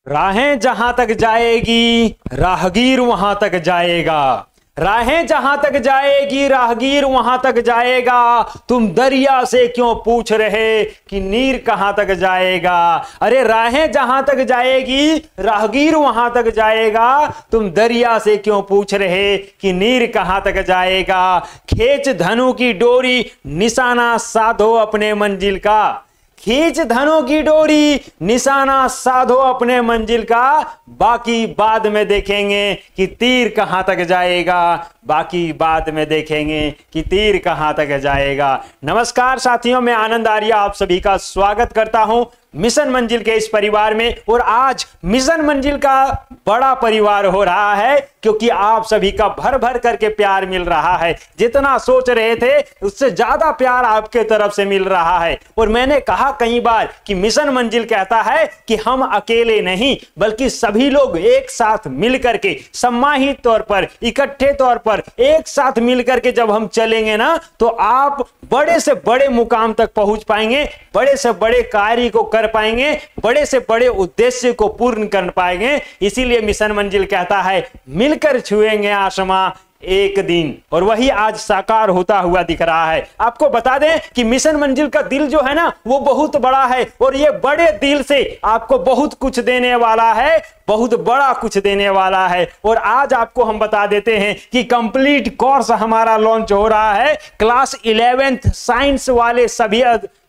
राहें जहां तक जाएगी राहगीर वहां तक जाएगा। राहें जहां तक जाएगी राहगीर वहां तक जाएगा। तुम दरिया से क्यों पूछ रहे कि नीर कहां तक जाएगा। अरे राहें जहां तक जाएगी राहगीर वहां तक जाएगा। तुम दरिया से क्यों पूछ रहे कि नीर कहां तक जाएगा। खींच धनु की डोरी निशाना साधो अपने मंजिल का। खींच धनु की डोरी निशाना साधो अपने मंजिल का। बाकी बाद में देखेंगे कि तीर कहां तक जाएगा। बाकी बाद में देखेंगे कि तीर कहां तक जाएगा। नमस्कार साथियों, मैं आनंद आर्य आप सभी का स्वागत करता हूं मिशन मंजिल के इस परिवार में। और आज मिशन मंजिल का बड़ा परिवार हो रहा है क्योंकि आप सभी का भर भर करके प्यार मिल रहा है। जितना सोच रहे थे उससे ज्यादा प्यार आपके तरफ से मिल रहा है। और मैंने कहा कई बार कि मिशन मंजिल कहता है कि हम अकेले नहीं बल्कि सभी लोग एक साथ मिल करके सम्मानित तौर पर, इकट्ठे तौर पर एक साथ मिल करके जब हम चलेंगे ना तो आप बड़े से बड़े मुकाम तक पहुंच पाएंगे, बड़े से बड़े कार्य को कर पाएंगे, बड़े से बड़े उद्देश्य को पूर्ण कर पाएंगे। इसीलिए मिशन मंजिल कहता है मिलकर छुएंगे आसमां एक दिन। और वही आज साकार होता हुआ दिख रहा है। आपको बता दें कि मिशन मंजिल का दिल जो है ना वो बहुत बड़ा है और ये बड़े दिल से आपको बहुत कुछ देने वाला है, बहुत बड़ा कुछ देने वाला है। और आज आपको हम बता देते हैं कि कंप्लीट कोर्स हमारा लॉन्च हो रहा है क्लास 11th साइंस वाले सभी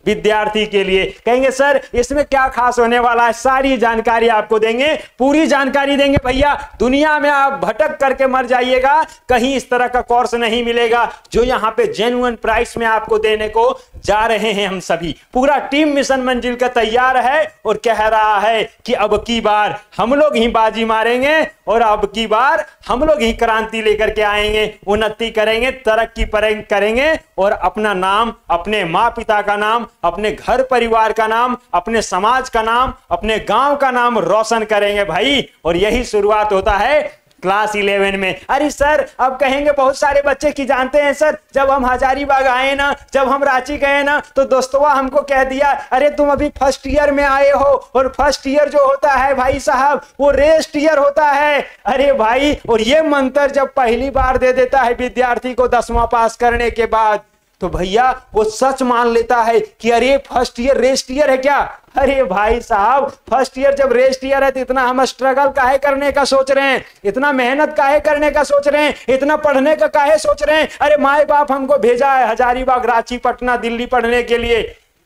विद्यार्थी के लिए। कहेंगे सर इसमें क्या खास होने वाला है, सारी जानकारी आपको देंगे, पूरी जानकारी देंगे। भैया दुनिया में आप भटक करके मर जाइएगा, कहीं इस तरह का कोर्स नहीं मिलेगा जो यहाँ पे जेन्युइन प्राइस में आपको देने को जा रहे हैं। हम सभी पूरा टीम मिशन मंजिल का तैयार है और कह रहा है कि अब की बार हम लोग ही बाजी मारेंगे और अब की बार हम लोग ही क्रांति लेकर के आएंगे, उन्नति करेंगे, तरक्की करेंगे और अपना नाम, अपने माँ पिता का नाम, अपने घर परिवार का नाम, अपने समाज का नाम, अपने गांव का नाम रोशन करेंगे भाई। और यही शुरुआत होता है क्लास 11 में। अरे सर अब कहेंगे बहुत सारे बच्चे की जानते हैं सर, जब हम हजारीबाग आए ना, जब हम रांची गए ना तो दोस्तों हमको कह दिया अरे तुम अभी फर्स्ट ईयर में आए हो और फर्स्ट ईयर जो होता है भाई साहब वो रेस्ट ईयर होता है। अरे भाई और ये मंत्र जब पहली बार दे देता है विद्यार्थी को 10वां पास करने के बाद तो भैया वो सच मान लेता है कि अरे फर्स्ट ईयर रेस्ट ईयर है क्या। अरे भाई साहब फर्स्ट ईयर जब रेस्ट ईयर है तो इतना हम स्ट्रगल काहे करने का सोच रहे हैं, इतना मेहनत काहे करने का सोच रहे हैं, इतना पढ़ने का काहे सोच रहे हैं। अरे माए बाप हमको भेजा है हजारीबाग, रांची, पटना, दिल्ली पढ़ने के लिए,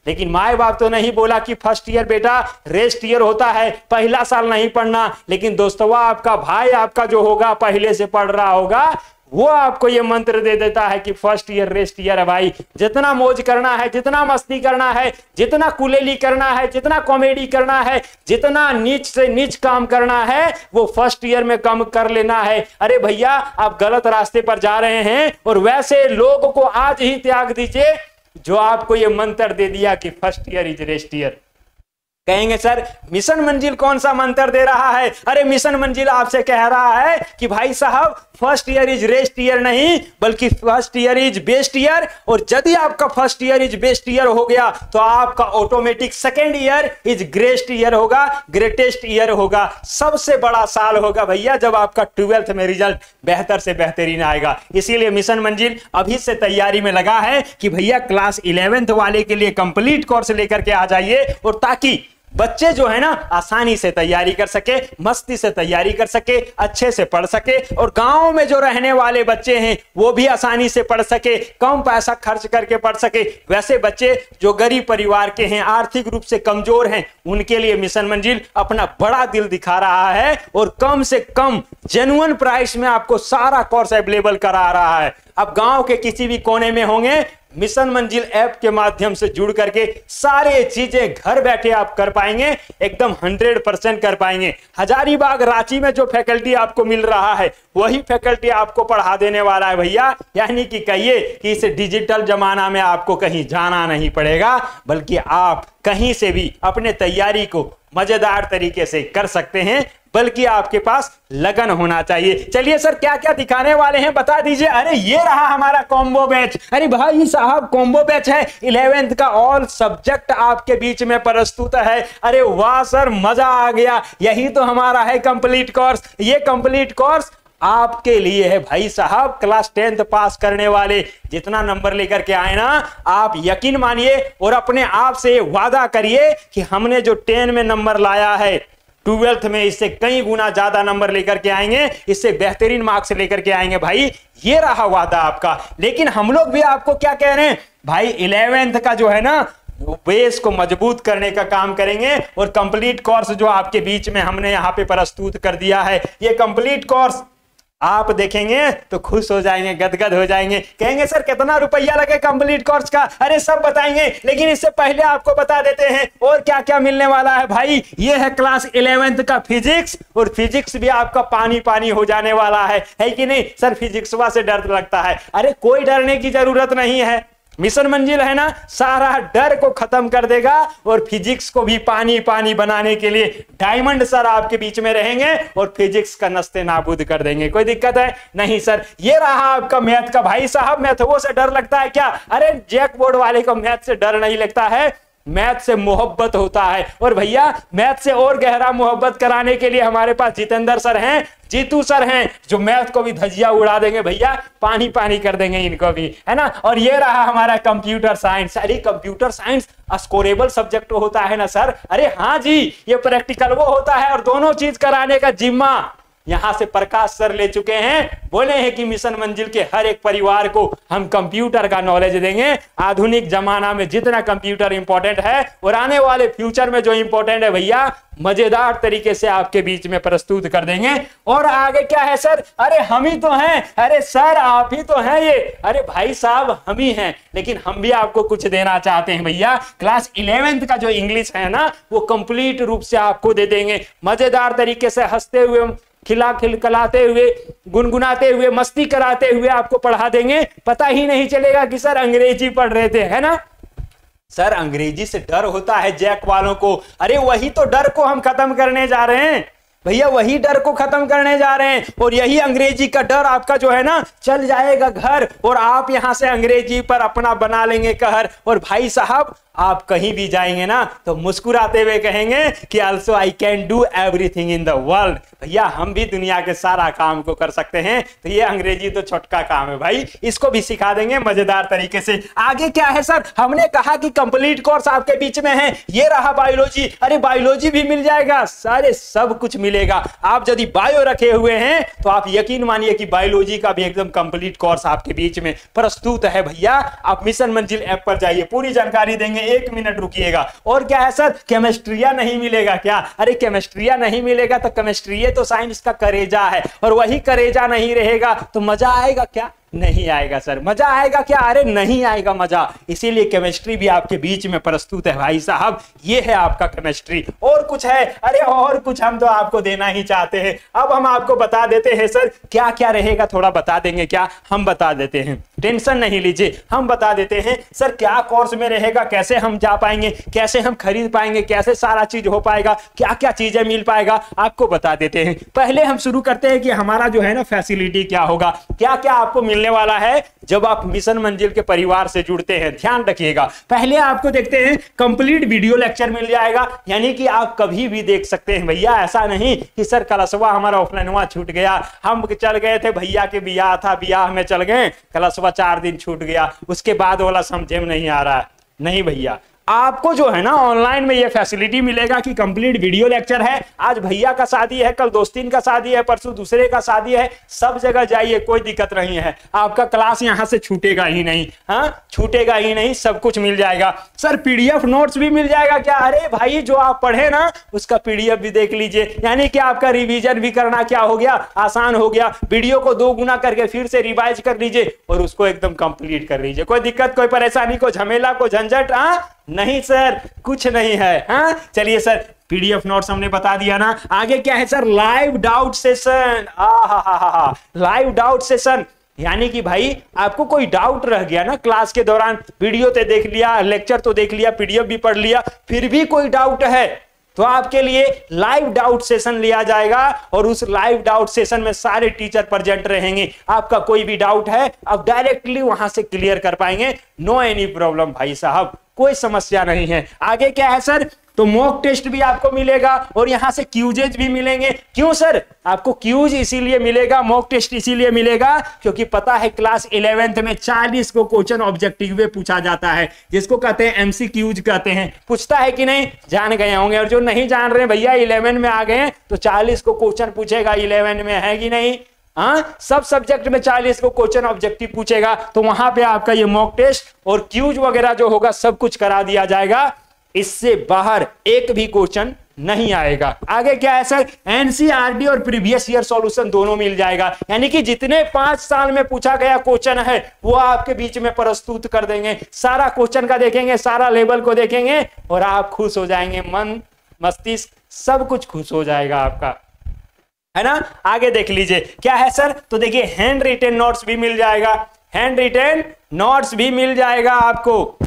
लेकिन माए बाप तो नहीं बोला कि फर्स्ट ईयर बेटा रेस्ट ईयर होता है, पहला साल नहीं पढ़ना। लेकिन दोस्तों आपका भाई आपका जो होगा पहले से पढ़ रहा होगा वो आपको ये मंत्र दे देता है कि फर्स्ट ईयर रेस्ट ईयर है भाई। जितना मौज करना है, जितना मस्ती करना है, जितना कुलेली करना है, जितना कॉमेडी करना है, जितना नीच से नीच काम करना है वो फर्स्ट ईयर में कम कर लेना है। अरे भैया आप गलत रास्ते पर जा रहे हैं और वैसे लोगों को आज ही त्याग दीजिए जो आपको ये मंत्र दे दिया कि first year is rest year. कहेंगे सर मिशन मंजिल कौन सा मंत्र दे रहा है। अरे मिशन मंजिल आपसे कह रहा है कि भाई साहब first year is rest year नहीं बल्कि first year is best year. और यदि आपका first year is best year हो गया तो आपका automatic second year is Greste year होगा, ग्रेटेस्ट ईयर होगा, सबसे बड़ा साल होगा भैया जब आपका 12th में रिजल्ट बेहतर से बेहतरीन आएगा। इसीलिए मिशन मंजिल अभी से तैयारी में लगा है कि भैया क्लास 11th वाले के लिए कंप्लीट कोर्स लेकर के आ जाइए और ताकि बच्चे जो है ना आसानी से तैयारी कर सके, मस्ती से तैयारी कर सके, अच्छे से पढ़ सके। और गांव में जो रहने वाले बच्चे हैं वो भी आसानी से पढ़ सके, कम पैसा खर्च करके पढ़ सके। वैसे बच्चे जो गरीब परिवार के हैं, आर्थिक रूप से कमजोर हैं, उनके लिए मिशन मंजिल अपना बड़ा दिल दिखा रहा है और कम से कम जेन्युइन प्राइस में आपको सारा कोर्स अवेलेबल करा रहा है। अब गांव के किसी भी कोने में होंगे, मिशन मंजिल ऐप के माध्यम से जुड़ करके सारे चीजें घर बैठे आप कर पाएंगे, एकदम 100% कर पाएंगे। हजारीबाग, रांची में जो फैकल्टी आपको मिल रहा है वही फैकल्टी आपको पढ़ा देने वाला है भैया। यानी कि कहिए कि इस डिजिटल जमाना में आपको कहीं जाना नहीं पड़ेगा बल्कि आप कहीं से भी अपने तैयारी को मजेदार तरीके से कर सकते हैं। बल्कि आपके पास लगन होना चाहिए। चलिए सर क्या क्या दिखाने वाले हैं बता दीजिए। अरे ये रहा हमारा कॉम्बो बैच। अरे भाई साहब कॉम्बो बैच है, 11th का ऑल सब्जेक्ट आपके बीच में प्रस्तुत है। अरे वाह सर मजा आ गया, यही तो हमारा है कंप्लीट कोर्स। ये कंप्लीट कोर्स आपके लिए है भाई साहब, क्लास 10th पास करने वाले जितना नंबर लेकर के आए ना, आप यकीन मानिए और अपने आप से वादा करिए कि हमने जो 10 में नंबर लाया है 12th में इससे कई गुना ज्यादा नंबर लेकर के आएंगे, इससे बेहतरीन मार्क्स लेकर के आएंगे भाई। ये रहा वादा आपका। लेकिन हम लोग भी आपको क्या कह रहे हैं भाई, 11th का जो है ना बेस को मजबूत करने का काम करेंगे और कंप्लीट कोर्स जो आपके बीच में हमने यहाँ पे प्रस्तुत कर दिया है, ये कंप्लीट कोर्स आप देखेंगे तो खुश हो जाएंगे, गदगद हो जाएंगे, कहेंगे सर कितना रुपया लगे कंप्लीट कोर्स का। अरे सब बताएंगे, लेकिन इससे पहले आपको बता देते हैं और क्या क्या मिलने वाला है भाई। ये है क्लास 11th का फिजिक्स, और फिजिक्स भी आपका पानी पानी हो जाने वाला है कि नहीं सर? फिजिक्स से डर लगता है, अरे कोई डरने की जरूरत नहीं है। मिशन मंजिल है ना, सारा डर को खत्म कर देगा और फिजिक्स को भी पानी पानी बनाने के लिए डायमंड सर आपके बीच में रहेंगे और फिजिक्स का नस्ते नाबूद कर देंगे। कोई दिक्कत है नहीं सर। ये रहा आपका मैथ का। भाई साहब मैथ वो से डर लगता है क्या? अरे जैक बोर्ड वाले को मैथ से डर नहीं लगता है, मैथ से मोहब्बत होता है। और भैया मैथ से और गहरा मोहब्बत कराने के लिए हमारे पास जितेंद्र सर हैं, जीतू सर हैं, जो मैथ को भी धजिया उड़ा देंगे भैया, पानी पानी कर देंगे इनको भी, है ना। और ये रहा हमारा कंप्यूटर साइंस। अरे कंप्यूटर साइंस स्कोरेबल सब्जेक्ट होता है ना सर? अरे हाँ जी, ये प्रैक्टिकल वो होता है और दोनों चीज कराने का जिम्मा यहां से प्रकाश सर ले चुके हैं। बोले हैं कि मिशन मंजिल के हर एक परिवार को हम कंप्यूटर का नॉलेज देंगे। आधुनिक जमाना में जितना कंप्यूटर इंपॉर्टेंट है और आने वाले फ्यूचर में जो इंपॉर्टेंट है भैया, मजेदार तरीके से आपके बीच में प्रस्तुत कर देंगे। और आगे क्या है सर? अरे हम ही तो हैं। अरे सर आप ही तो हैं ये। अरे भाई साहब हम ही हैं, लेकिन हम भी आपको कुछ देना चाहते हैं भैया। क्लास 11th का जो इंग्लिश है ना, वो कंप्लीट रूप से आपको दे देंगे, मजेदार तरीके से, हंसते हुए, खिलखिलाते हुए, गुनगुनाते हुए, मस्ती कराते हुए आपको पढ़ा देंगे। पता ही नहीं चलेगा कि सर अंग्रेजी पढ़ रहे थे, है ना। सर अंग्रेजी से डर होता है जैक वालों को। अरे वही तो डर को हम खत्म करने जा रहे हैं भैया, वही डर को खत्म करने जा रहे हैं। और यही अंग्रेजी का डर आपका जो है ना चल जाएगा घर, और आप यहां से अंग्रेजी पर अपना बना लेंगे कहर। और भाई साहब आप कहीं भी जाएंगे ना तो मुस्कुराते हुए कहेंगे कि also I can do everything in the world. भैया हम भी दुनिया के सारा काम को कर सकते हैं। तो ये अंग्रेजी तो छोटका काम है भाई, इसको भी सिखा देंगे मजेदार तरीके से। आगे क्या है सर? हमने कहा कि कंप्लीट कोर्स आपके बीच में है। ये रहा बायोलॉजी। अरे बायोलॉजी भी मिल जाएगा, सारे सब कुछ मिलेगा। आप यदि बायो रखे हुए हैं तो आप यकीन मानिए कि बायोलॉजी का भी एकदम कंप्लीट कोर्स आपके बीच में प्रस्तुत है भैया। आप मिशन मंजिल ऐप पर जाइए, पूरी जानकारी देंगे। 1 मिनट रुकिएगा। और क्या है सर? केमिस्ट्रिया नहीं मिलेगा क्या? अरे केमिस्ट्रिया नहीं मिलेगा तो केमिस्ट्री तो साइंस का करेजा है, और वही करेजा नहीं रहेगा तो मजा आएगा क्या? नहीं आएगा सर। मजा आएगा क्या? अरे नहीं आएगा मजा। इसीलिए केमिस्ट्री भी आपके बीच में प्रस्तुत है भाई साहब। ये है आपका केमिस्ट्री। और कुछ है? अरे और कुछ हम तो आपको देना ही चाहते हैं। अब हम आपको बता देते हैं सर क्या क्या रहेगा, थोड़ा बता देंगे क्या? हम बता देते हैं, टेंशन नहीं लीजिए, हम बता देते हैं सर क्या कोर्स में रहेगा, कैसे हम जा पाएंगे, कैसे हम खरीद पाएंगे, कैसे सारा चीज हो पाएगा, क्या क्या चीजें मिल पाएगा, आपको बता देते हैं। पहले हम शुरू करते हैं कि हमारा जो है ना फैसिलिटी क्या होगा, क्या क्या आपको मिलने वाला है जब आप मिशन मंजिल के परिवार से जुड़ते हैं। ध्यान रखिएगा, पहले आपको देखते हैं कंप्लीट वीडियो लेक्चर मिल जाएगा, यानी कि आप कभी भी देख सकते हैं भैया। ऐसा नहीं कि सर क्लासवा हमारा ऑफलाइनवा छूट गया, हम चल गए थे भैया के बियाह था, बियाह में चल गए, क्लासवा 4 दिन छूट गया, उसके बाद वाला समझे में नहीं आ रहा है। नहीं भैया, आपको जो है ना ऑनलाइन में ये फैसिलिटी मिलेगा कि कंप्लीट वीडियो लेक्चर है। आज भैया का शादी है, कल दोस्तीन का शादी है, परसों दूसरे का शादी है, सब जगह जाइए, कोई दिक्कत नहीं है। आपका क्लास यहां से छूटेगा ही नहीं, हाँ छूटेगा ही नहीं, सब कुछ मिल जाएगा। सर पीडीएफ नोट्स भी मिल जाएगा क्या? अरे भाई जो आप पढ़े ना उसका पीडीएफ भी देख लीजिए, यानी कि आपका रिवीजन भी करना क्या हो गया, आसान हो गया। वीडियो को 2 गुना करके फिर से रिवाइज कर लीजिए और उसको एकदम कंप्लीट कर लीजिए। कोई दिक्कत, कोई परेशानी, कोई झमेला, कोई झंझट नहीं सर, कुछ नहीं है। हाँ चलिए सर, पीडीएफ नोट्स हमने बता दिया ना। आगे क्या है sir? Live doubt session. Live doubt session, यानी कि भाई आपको कोई डाउट रह गया ना क्लास के दौरान, वीडियो तो देख लिया, लेक्चर तो देख लिया, पीडीएफ भी पढ़ लिया, फिर भी कोई डाउट है तो आपके लिए लाइव डाउट सेशन लिया जाएगा और उस लाइव डाउट सेशन में सारे टीचर प्रेजेंट रहेंगे। आपका कोई भी डाउट है आप डायरेक्टली वहां से क्लियर कर पाएंगे, नो एनी प्रॉब्लम भाई साहब, कोई समस्या नहीं है। आगे क्या है सर, तो मॉक टेस्ट भी आपको मिलेगा और यहां से क्यूजेज भी मिलेंगे। क्यों सर, आपको क्यूज इसीलिए मिलेगा, मॉक टेस्ट इसीलिए मिलेगा क्योंकि पता है क्लास 11th में 40 को क्वेश्चन ऑब्जेक्टिव में पूछा जाता है, जिसको कहते हैं एमसीक्यूज कहते हैं। पूछता है कि नहीं, जान गए होंगे, और जो नहीं जान रहे भैया 11 में आ गए तो 40 को क्वेश्चन पूछेगा 11 में, है कि नहीं। हाँ, सब सब्जेक्ट में 40 को क्वेश्चन ऑब्जेक्टिव पूछेगा, तो वहां पे आपका ये मॉक टेस्ट और क्यूज वगैरह जो होगा सब कुछ करा दिया जाएगा। इससे बाहर एक भी क्वेश्चन नहीं आएगा। आगे क्या है सर, एनसीईआरटी और प्रीवियस ईयर सॉल्यूशन दोनों मिल जाएगा, यानी कि जितने 5 साल में पूछा गया क्वेश्चन है वो आपके बीच में प्रस्तुत कर देंगे। सारा क्वेश्चन का देखेंगे, सारा लेवल को देखेंगे और आप खुश हो जाएंगे, मन मस्तिष्क सब कुछ खुश हो जाएगा आपका, है ना। आगे देख लीजिए क्या है सर, तो देखिए हैंड रिटेन नोट्स भी मिल जाएगा, हैंड रिटेन नोट्स भी मिल जाएगा आपको।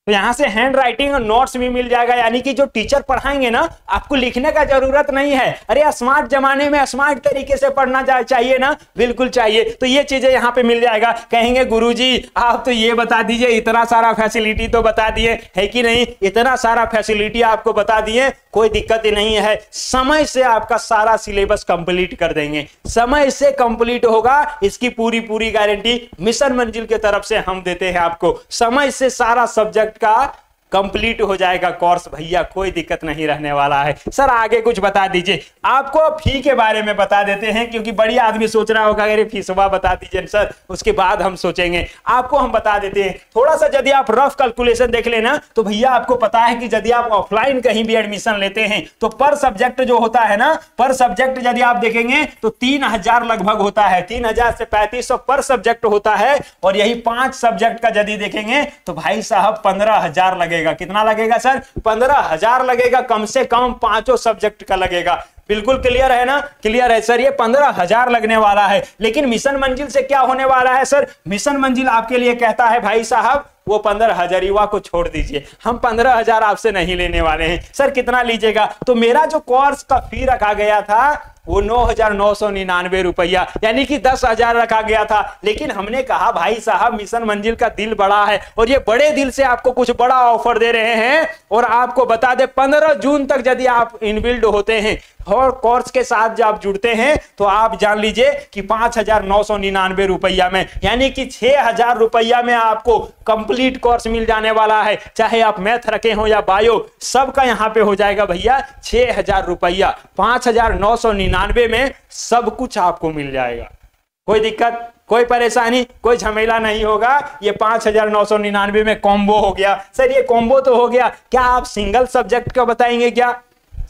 तो यहां से हैंड राइटिंग और नोट्स भी मिल जाएगा, यानी कि जो टीचर पढ़ाएंगे ना आपको लिखने का जरूरत नहीं है। अरे स्मार्ट जमाने में स्मार्ट तरीके से पढ़ना चाहिए ना, बिल्कुल चाहिए। तो ये चीजें यहाँ पे मिल जाएगा। कहेंगे गुरुजी आप तो ये बता दीजिए, इतना सारा फैसिलिटी तो बता दिए, है कि नहीं, इतना सारा फैसिलिटी आपको बता दिए, कोई दिक्कत ही नहीं है। समय से आपका सारा सिलेबस कंप्लीट कर देंगे, समय से कंप्लीट होगा, इसकी पूरी पूरी गारंटी मिशन मंजिल की तरफ से हम देते हैं आपको। समय से सारा सब्जेक्ट का कंप्लीट हो जाएगा कोर्स भैया, कोई दिक्कत नहीं रहने वाला है। सर आगे कुछ बता दीजिए, आपको फी के बारे में बता देते हैं, क्योंकि बड़ी आदमी सोच रहा होगा अरे फीसवा बता दीजिए सर, उसके बाद हम सोचेंगे। आपको हम बता देते हैं थोड़ा सा, यदि आप रफ कैलकुलेशन देख लेना तो भैया आपको पता है कि यदि आप ऑफलाइन कहीं भी एडमिशन लेते हैं तो पर सब्जेक्ट जो होता है ना, पर सब्जेक्ट यदि आप देखेंगे तो 3000 लगभग होता है, 3000 से 3500 पर सब्जेक्ट होता है। और यही 5 सब्जेक्ट का यदि देखेंगे तो भाई साहब 15,000 लगेगा। कितना लगेगा सर, 15,000 लगेगा, कम से कम 5 सब्जेक्ट का लगेगा। बिल्कुल क्लियर है ना, क्लियर है सर, ये 15,000 लगने वाला है। लेकिन मिशन मंजिल से क्या होने वाला है सर, मिशन मंजिल आपके लिए कहता है भाई साहब वो 15,000 युवा को छोड़ दीजिए, हम 15,000 आपसे नहीं लेने वाले हैं। सर कितना लीजिएगा, तो मेरा जो कोर्स का फी रखा गया था वो 9,999 रुपया, यानी कि 10,000 रखा गया था। लेकिन हमने कहा भाई साहब मिशन मंजिल का दिल बड़ा है और ये बड़े दिल से आपको कुछ बड़ा ऑफर दे रहे हैं। और आपको बता दे 15 जून तक यदि आप इनबिल्ड होते हैं और कोर्स के साथ जब आप जुड़ते हैं तो आप जान लीजिए कि 5,999 रुपया में, यानी कि 6,000 रुपया में आपको कंप्लीट कोर्स मिल जाने वाला है। चाहे आप मैथ रखे हो या बायो, सबका यहां पे हो जाएगा भैया 6,000 रुपया, 5,999 में सब कुछ आपको मिल जाएगा। कोई दिक्कत, कोई परेशानी, कोई झमेला नहीं होगा। ये 5,999 में कॉम्बो हो गया। सर ये कॉम्बो तो हो गया, क्या आप सिंगल सब्जेक्ट का बताएंगे क्या?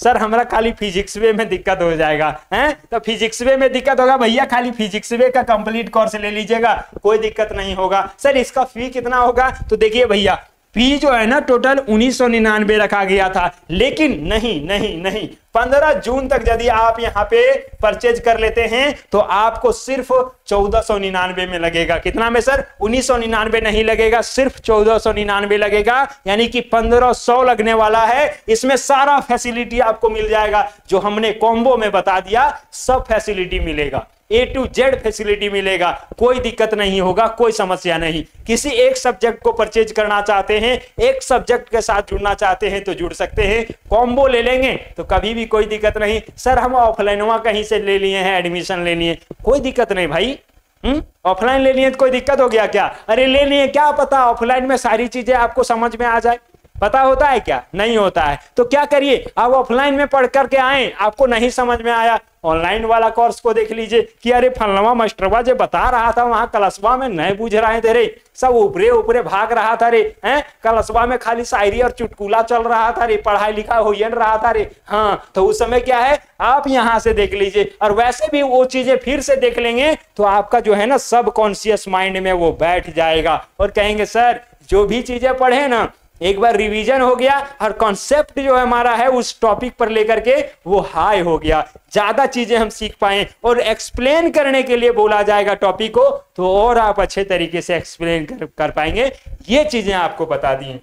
सर हमारा खाली फिजिक्स वे में दिक्कत हो जाएगा, हैं? तो फिजिक्स वे में दिक्कत होगा भैया, खाली फिजिक्स वे का कंप्लीट कोर्स ले लीजिएगा, कोई दिक्कत नहीं होगा। सर इसका फी कितना होगा, तो देखिए भैया फी जो है ना टोटल 1999 रखा गया था। लेकिन नहीं नहीं नहीं, 15 जून तक यदि आप यहाँ पे परचेज कर लेते हैं तो आपको सिर्फ 1499 में लगेगा। कितना में सर, 1999 नहीं लगेगा, सिर्फ 1499 लगेगा, यानी कि 1500 लगने वाला है। इसमें सारा फैसिलिटी आपको मिल जाएगा, जो हमने कॉम्बो में बता दिया सब फैसिलिटी मिलेगा, A to Z फैसिलिटी मिलेगा, कोई दिक्कत नहीं होगा, कोई समस्या नहीं। किसी एक सब्जेक्ट को परचेज करना चाहते हैं, एक सब्जेक्ट के साथ जुड़ना चाहते हैं तो जुड़ सकते हैं। कॉम्बो ले लेंगे तो कभी भी कोई दिक्कत नहीं। सर हम ऑफलाइन कहीं से ले लिए हैं, एडमिशन ले लिए, कोई दिक्कत नहीं भाई। ऑफलाइन ले लिए तो कोई दिक्कत हो गया क्या? अरे ले लिए, क्या पता ऑफलाइन में सारी चीजें आपको समझ में आ जाए। पता होता है क्या? नहीं होता है। तो क्या करिए, आप ऑफलाइन में पढ़ करके आए, आपको नहीं समझ में आया, ऑनलाइन वाला कोर्स को देख लीजिए कि अरे फलनवा मास्टरवा जो बता रहा था वहां क्लासवा में नहीं बुझ रहे थे रे, सब ऊपरे ऊपरे भाग रहा था रे, हैं? क्लासवा में खाली शायरी और चुटकुला चल रहा था रे, पढ़ाई लिखा हो रहा था रे। हाँ, तो उस समय क्या है, आप यहाँ से देख लीजिए। और वैसे भी वो चीजें फिर से देख लेंगे तो आपका जो है ना सब कॉन्शियस माइंड में वो बैठ जाएगा और कहेंगे सर जो भी चीजें पढ़े ना एक बार रिवीजन हो गया और कॉन्सेप्ट जो हमारा है उस टॉपिक पर लेकर के वो हाई हो गया, ज्यादा चीजें हम सीख पाए और एक्सप्लेन करने के लिए बोला जाएगा टॉपिक को तो और आप अच्छे तरीके से एक्सप्लेन कर पाएंगे। ये चीजें आपको बता दी।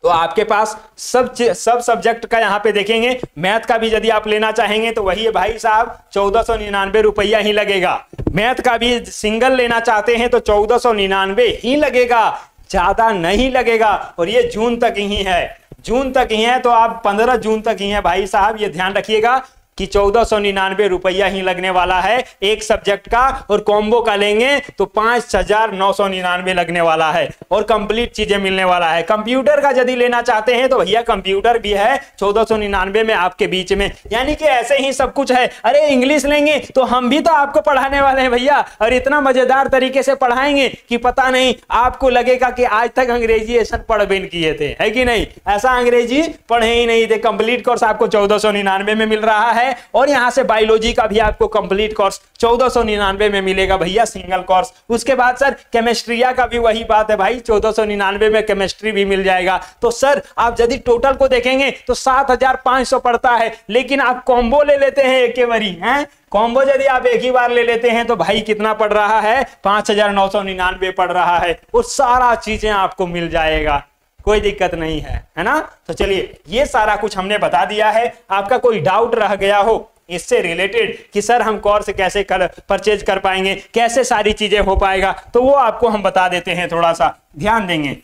तो आपके पास सब सब्जेक्ट का यहाँ पे देखेंगे, मैथ का भी यदि आप लेना चाहेंगे तो वही है भाई साहब 1499 रुपया ही लगेगा। मैथ का भी सिंगल लेना चाहते हैं तो 1499 ही लगेगा, ज्यादा नहीं लगेगा। और ये जून तक ही है, जून तक ही है, तो आप 15 जून तक ही है भाई साहब, ये ध्यान रखिएगा कि 1499 रुपया ही लगने वाला है एक सब्जेक्ट का। और कॉम्बो का लेंगे तो 5999 लगने वाला है और कंप्लीट चीजें मिलने वाला है। कंप्यूटर का यदि लेना चाहते हैं तो भैया कंप्यूटर भी है 1499 में आपके बीच में, यानी कि ऐसे ही सब कुछ है। अरे इंग्लिश लेंगे तो हम भी तो आपको पढ़ाने वाले हैं भैया, और इतना मजेदार तरीके से पढ़ाएंगे कि पता नहीं आपको लगेगा कि आज तक अंग्रेजी पढ़ भी किए थे, है कि नहीं? ऐसा अंग्रेजी पढ़े ही नहीं थे। कंप्लीट कोर्स आपको 1499 में मिल रहा है और यहां से बायोलॉजी का भी आपको कंप्लीट कोर्स 1499 में मिलेगा भैया, सिंगल कोर्स। उसके बाद सर केमिस्ट्रिया का भी वही बात है भाई, 1499 में केमिस्ट्री भी मिल जाएगा। तो सर आप यदि टोटल को देखेंगे तो 7500 पड़ता है, लेकिन आप कॉम्बो ले लेते हैं एक ही बारी, हैं कॉम्बो यदि आप एक ही बार ले लेते हैं तो भाई कितना पड़ रहा है? 5999 पड़ रहा है और सारा चीजें आपको मिल जाएगा, कोई दिक्कत नहीं है ना? तो चलिए ये सारा कुछ हमने बता दिया है। आपका कोई डाउट रह गया हो इससे रिलेटेड कि सर हम कोर्स कैसे परचेज कर पाएंगे, कैसे सारी चीजें हो पाएगा, तो वो आपको हम बता देते हैं। थोड़ा सा ध्यान देंगे,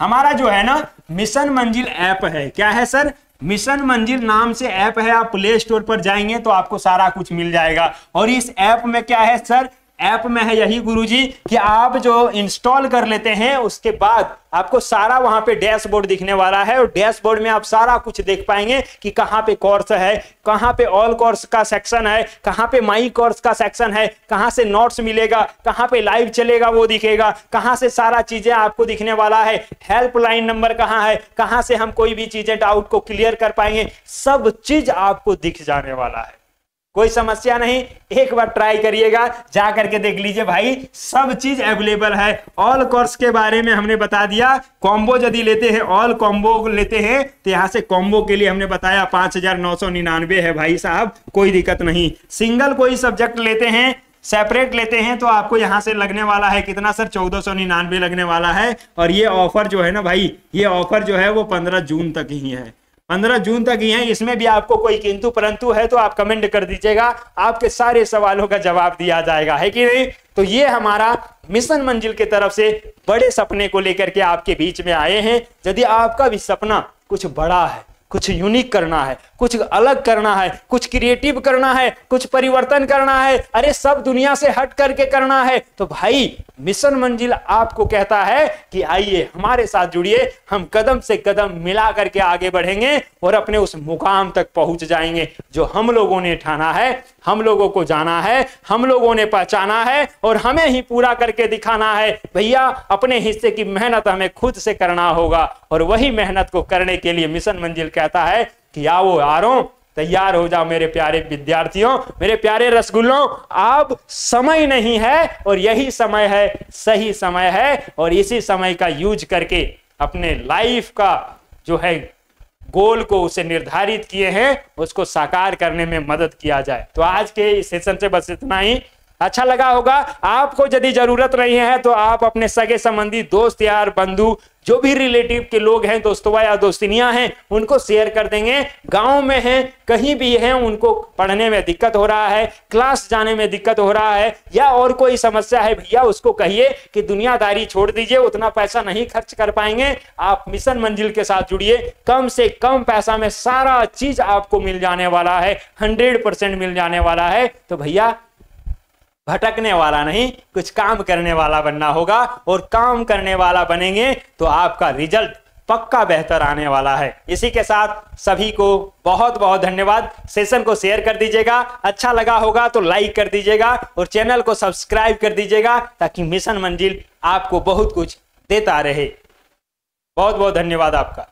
हमारा जो है ना मिशन मंजिल ऐप है। क्या है सर? मिशन मंजिल नाम से ऐप है। आप प्ले स्टोर पर जाएंगे तो आपको सारा कुछ मिल जाएगा। और इस ऐप में क्या है सर? ऐप में है यही गुरुजी कि आप जो इंस्टॉल कर लेते हैं उसके बाद आपको सारा वहां पे डैशबोर्ड दिखने वाला है और डैशबोर्ड में आप सारा कुछ देख पाएंगे कि कहां पे कोर्स है, कहां पे ऑल कोर्स का सेक्शन है, कहां पे माई कोर्स का सेक्शन है, कहां से नोट्स मिलेगा, कहां पे लाइव चलेगा वो दिखेगा, कहां से सारा चीजें आपको दिखने वाला है, हेल्पलाइन नंबर कहां है, कहां से हम कोई भी चीजें डाउट को क्लियर कर पाएंगे, सब चीज आपको दिख जाने वाला है। कोई समस्या नहीं, एक बार ट्राई करिएगा, जा करके देख लीजिए भाई, सब चीज अवेलेबल है। ऑल कोर्स के बारे में हमने बता दिया। कॉम्बो यदि लेते हैं, ऑल कॉम्बो लेते हैं तो यहां से कॉम्बो के लिए हमने बताया 5999 है भाई साहब, कोई दिक्कत नहीं। सिंगल कोई सब्जेक्ट लेते हैं, सेपरेट लेते हैं तो आपको यहां से लगने वाला है कितना सर? 1499 लगने वाला है। और ये ऑफर जो है ना भाई, ये ऑफर जो है वो 15 जून तक ही है, 15 जून तक ही है। इसमें भी आपको कोई किंतु परंतु है तो आप कमेंट कर दीजिएगा, आपके सारे सवालों का जवाब दिया जाएगा, है कि नहीं? तो ये हमारा मिशन मंजिल की तरफ से बड़े सपने को लेकर के आपके बीच में आए हैं। यदि आपका भी सपना कुछ बड़ा है, कुछ यूनिक करना है, कुछ अलग करना है, कुछ क्रिएटिव करना है, कुछ परिवर्तन करना है, अरे सब दुनिया से हट करके करना है, तो भाई मिशन मंजिल आपको कहता है कि आइए हमारे साथ जुड़िए, हम कदम से कदम मिला करके आगे बढ़ेंगे और अपने उस मुकाम तक पहुंच जाएंगे जो हम लोगों ने ठाना है, हम लोगों को जाना है, हम लोगों ने पहचाना है और हमें ही पूरा करके दिखाना है। भैया अपने हिस्से की मेहनत हमें खुद से करना होगा और वही मेहनत को करने के लिए मिशन मंजिल कहता है कि आओ यारों, तैयार हो जाओ मेरे प्यारे विद्यार्थियों, मेरे प्यारे रसगुल्लों, अब समय नहीं है और यही समय है, सही समय है। और इसी समय का यूज करके अपने लाइफ का जो है गोल को उसे निर्धारित किए हैं उसको साकार करने में मदद किया जाए। तो आज के इस सेशन से बस इतना ही। अच्छा लगा होगा। आपको यदि जरूरत नहीं है तो आप अपने सगे संबंधी, दोस्त यार, बंधु, जो भी रिलेटिव के लोग हैं, दोस्तवा या दोस्तिनियां हैं, उनको शेयर कर देंगे। गांव में हैं, कहीं भी हैं, उनको पढ़ने में दिक्कत हो रहा है, क्लास जाने में दिक्कत हो रहा है या और कोई समस्या है, भैया उसको कहिए कि दुनियादारी छोड़ दीजिए, उतना पैसा नहीं खर्च कर पाएंगे, आप मिशन मंजिल के साथ जुड़िए। कम से कम पैसा में सारा चीज आपको मिल जाने वाला है, 100% मिल जाने वाला है। तो भैया भटकने वाला नहीं, कुछ काम करने वाला बनना होगा और काम करने वाला बनेंगे तो आपका रिजल्ट पक्का बेहतर आने वाला है। इसी के साथ सभी को बहुत बहुत धन्यवाद। सेशन को शेयर कर दीजिएगा, अच्छा लगा होगा तो लाइक कर दीजिएगा और चैनल को सब्सक्राइब कर दीजिएगा ताकि मिशन मंजिल आपको बहुत कुछ देता रहे। बहुत बहुत धन्यवाद आपका।